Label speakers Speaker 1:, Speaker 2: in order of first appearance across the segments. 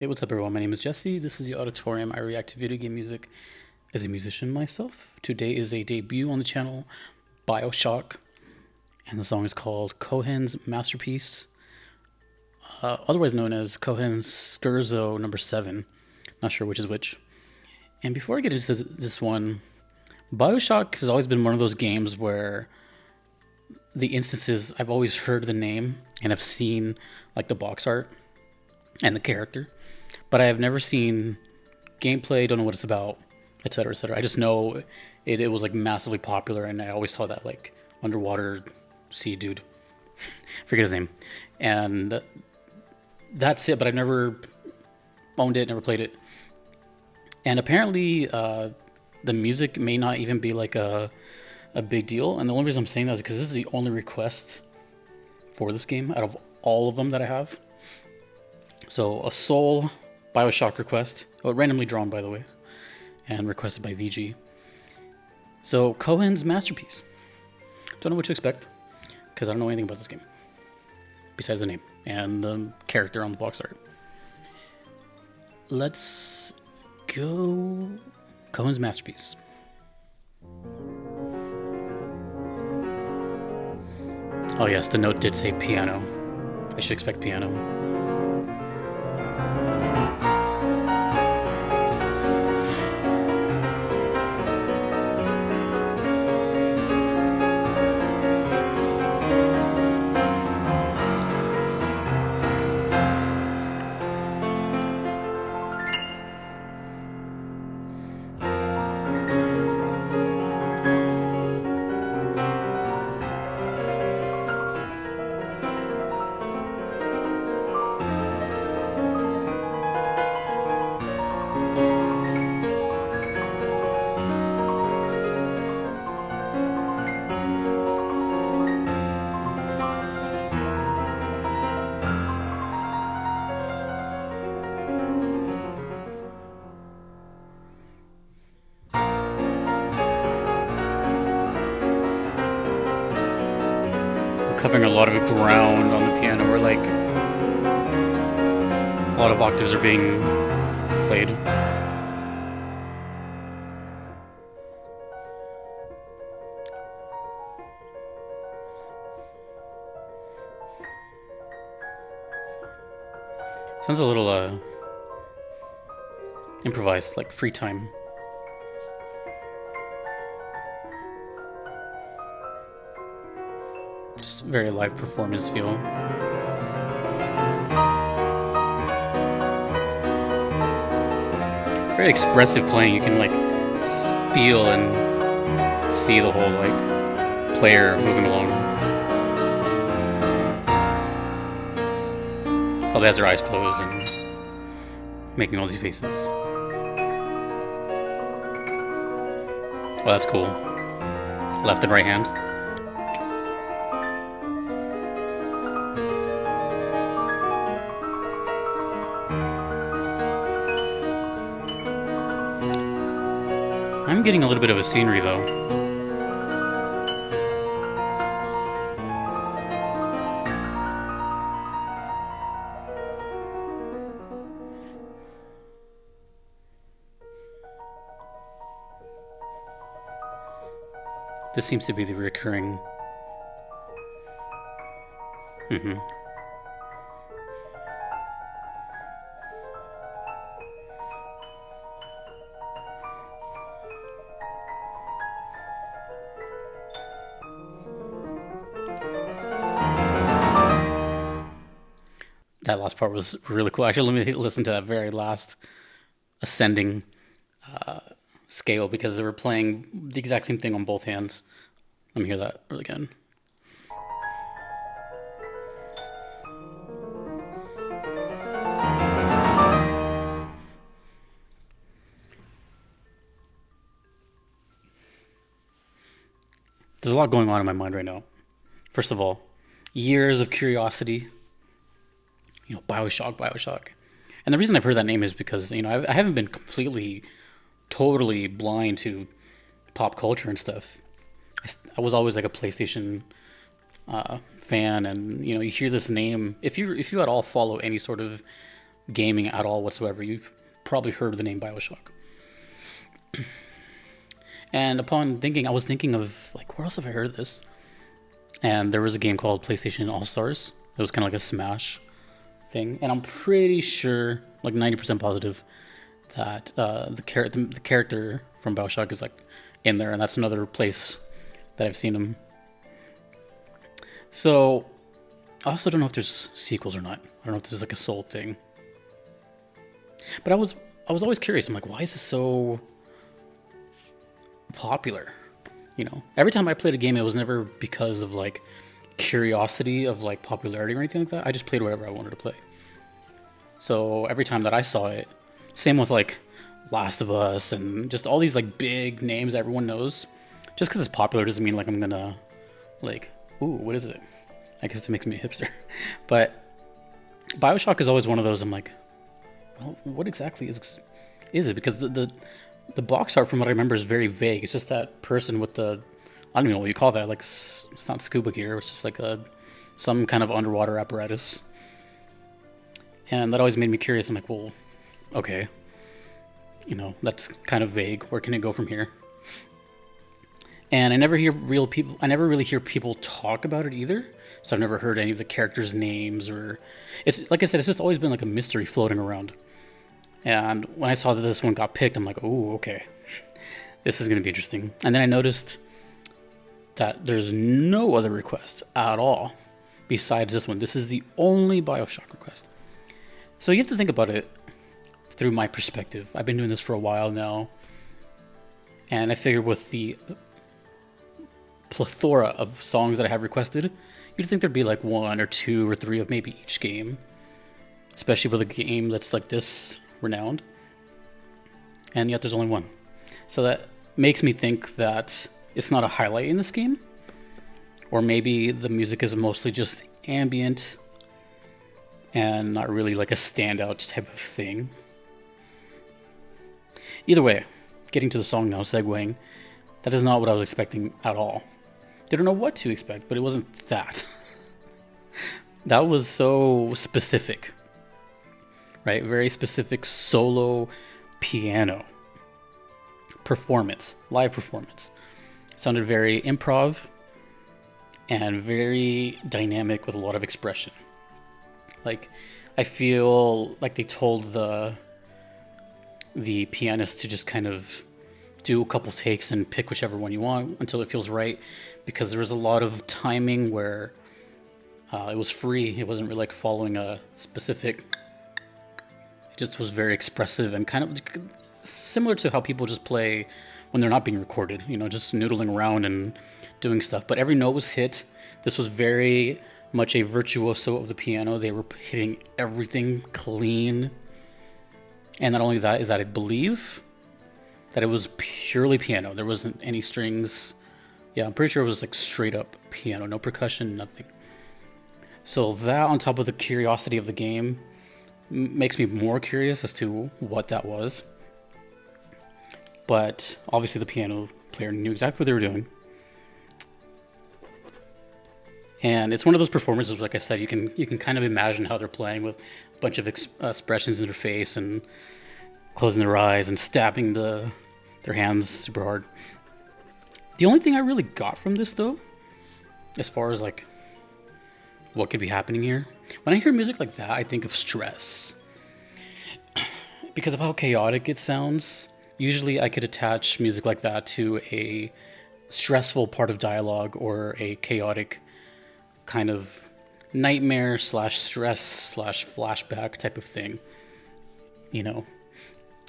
Speaker 1: Hey, what's up, everyone? My name is Jesse. This is the Auditorium. I react to video game music as a musician myself. Today is a debut on the channel, BioShock, and the song is called Cohen's Masterpiece, otherwise known as Cohen's Scherzo number 7. Not sure which is which. And before I get into this one, BioShock has always been one of those games where the instances I've always heard the name and I've seen like the box art and the character, but I have never seen gameplay, don't know what it's about, etc., etc. I just know it was like massively popular, and I always saw that like underwater sea dude, forget his name, and that's it. But I've never owned it, never played it, and apparently the music may not even be like a big deal. And the only reason I'm saying that is because this is the only request for this game out of all of them that I have. So a sole BioShock request, randomly drawn by the way, and requested by VG. So Cohen's Masterpiece. Don't know what to expect because I don't know anything about this game besides the name and the character on the box art. Let's go. Cohen's Masterpiece. Oh yes, the note did say piano. I should expect piano. Covering a lot of ground on the piano, where like a lot of octaves are being played. Sounds a little improvised, like free time. Just very live performance feel. Very expressive playing. You can like feel and see the whole like player moving along. Probably has their eyes closed and making all these faces. Oh, that's cool. Left and right hand. I'm getting a little bit of a scenery though. This seems to be the recurring. That last part was really cool. Actually, let me listen to that very last ascending scale because they were playing the exact same thing on both hands. Let me hear that again. There's a lot going on in my mind right now. First of all, years of curiosity. BioShock. And the reason I've heard that name is because, I haven't been completely, totally blind to pop culture and stuff. I was always like a PlayStation fan, and you hear this name. If you at all follow any sort of gaming at all whatsoever, you've probably heard of the name BioShock. And upon thinking, I was thinking of like, where else have I heard of this? And there was a game called PlayStation All Stars. It was kind of like a Smash thing, and I'm pretty sure, like 90% positive, that the character from BioShock is like in there, and that's another place that I've seen him. So I also don't know if there's sequels or not. I don't know if this is like a soul thing. But I was always curious. I'm like, why is this so popular? You know, every time I played a game, it was never because of like curiosity of like popularity or anything like that. I just played whatever I wanted to play. So every time that I saw it, same with like Last of Us and just all these like big names that everyone knows. Just because it's popular doesn't mean like I'm gonna like, ooh, what is it? I guess it makes me a hipster. But BioShock is always one of those. I'm like, well, what exactly is it? Because the box art, from what I remember, is very vague. It's just that person with the, I don't even know what you call that. Like, it's not scuba gear. It's just like some kind of underwater apparatus. And that always made me curious. I'm like, well, okay, you know, that's kind of vague. Where can it go from here? And I never really hear people talk about it either. So I've never heard any of the characters' names, or it's like I said, it's just always been like a mystery floating around. And when I saw that this one got picked, I'm like, oh, okay, this is going to be interesting. And then I noticed that there's no other request at all besides this one. This is the only BioShock request. So you have to think about it through my perspective. I've been doing this for a while now, and I figured with the plethora of songs that I have requested, you'd think there'd be like 1 or 2 or 3 of maybe each game, especially with a game that's like this renowned, and yet there's only one. So that makes me think that it's not a highlight in this game, or maybe the music is mostly just ambient and not really like a standout type of thing. Either way, getting to the song now, segueing, that is not what I was expecting at all. Didn't know what to expect, but it wasn't that. That was so specific, right? Very specific solo piano performance, live performance. Sounded very improv and very dynamic with a lot of expression. Like, I feel like they told the pianist to just kind of do a couple takes and pick whichever one you want until it feels right, because there was a lot of timing where it was free. It wasn't really like following a specific. It just was very expressive and kind of similar to how people just play when they're not being recorded, you know, just noodling around and doing stuff. But every note was hit. This was very much a virtuoso of the piano. They were hitting everything clean. And not only that, is that I believe that it was purely piano. There wasn't any strings. Yeah, I'm pretty sure it was like straight up piano, no percussion, nothing. So that, on top of the curiosity of the game, makes me more curious as to what that was. But obviously the piano player knew exactly what they were doing. And it's one of those performances, like I said, you can kind of imagine how they're playing with a bunch of expressions in their face and closing their eyes and stabbing their hands super hard. The only thing I really got from this, though, as far as like what could be happening here, when I hear music like that, I think of stress. Because of how chaotic it sounds, usually I could attach music like that to a stressful part of dialogue or a chaotic kind of nightmare / stress / flashback type of thing. You know,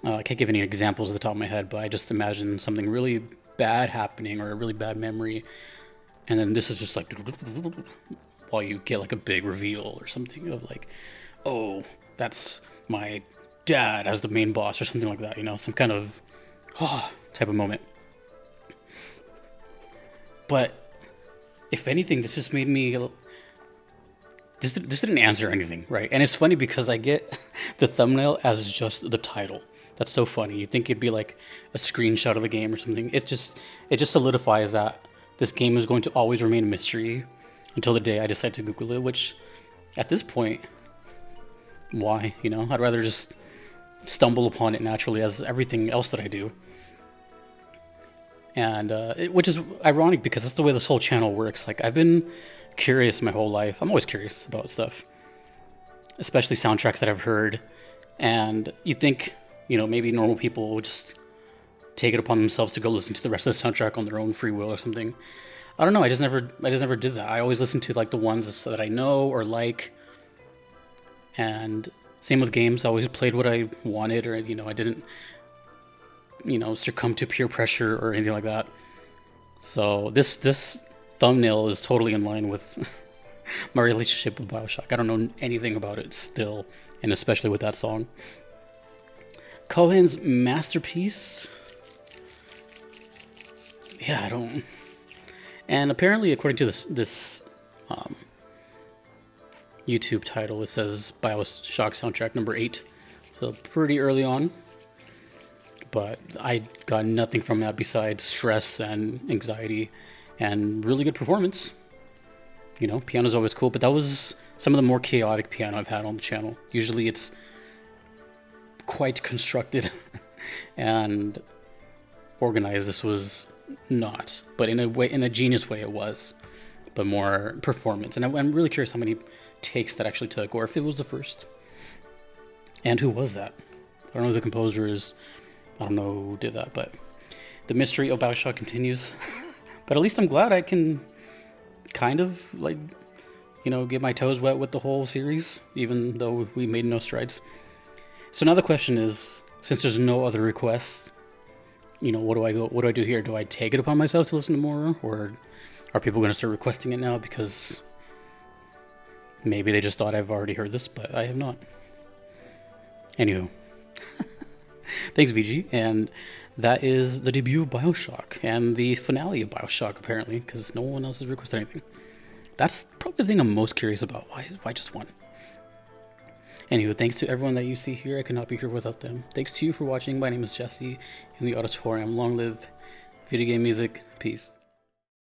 Speaker 1: I can't give any examples at the top of my head, but I just imagine something really bad happening or a really bad memory, and then this is just like while you get like a big reveal or something of like, oh, that's my dad as the main boss or something like that, you know, some kind of type of moment. But if anything, this just made me, this didn't answer anything, right? And it's funny because I get the thumbnail as just the title. That's so funny. You think it'd be like a screenshot of the game or something. It just solidifies that this game is going to always remain a mystery until the day I decide to Google it, which at this point, Why? You know, I'd rather just stumble upon it naturally as everything else that I do. And which is ironic because that's the way this whole channel works. Like, I've been curious my whole life. I'm always curious about stuff, especially soundtracks that I've heard. And you think, you know, maybe normal people would just take it upon themselves to go listen to the rest of the soundtrack on their own free will or something. I don't know. I just never did that. I always listen to like the ones that I know or like. And same with games. I always played what I wanted, or, you know, I didn't, you know, succumb to peer pressure or anything like that. So this thumbnail is totally in line with my relationship with BioShock. I don't know anything about it still, and especially with that song. Cohen's masterpiece. Yeah, I don't. And apparently, according to this YouTube title, it says BioShock soundtrack number 8. So pretty early on. But I got nothing from that besides stress and anxiety and really good performance. You know, piano's always cool, but that was some of the more chaotic piano I've had on the channel. Usually it's quite constructed and organized. This was not, but in a genius way it was, but more performance. And I'm really curious how many takes that actually took, or if it was the first. And who was that? I don't know who the composer is. I don't know who did that, but the mystery of BioShock continues. But at least I'm glad I can kind of, like, you know, get my toes wet with the whole series, even though we made no strides. So now the question is, since there's no other requests, you know, what do I do here? Do I take it upon myself to listen to more, or are people going to start requesting it now because maybe they just thought I've already heard this, but I have not. Anywho. Thanks, VG. And that is the debut of BioShock and the finale of BioShock, apparently, because no one else has requested anything. That's probably the thing I'm most curious about. Why just one? Anywho, thanks to everyone that you see here. I could not be here without them. Thanks to you for watching. My name is Jesse in the auditorium. Long live video game music. Peace.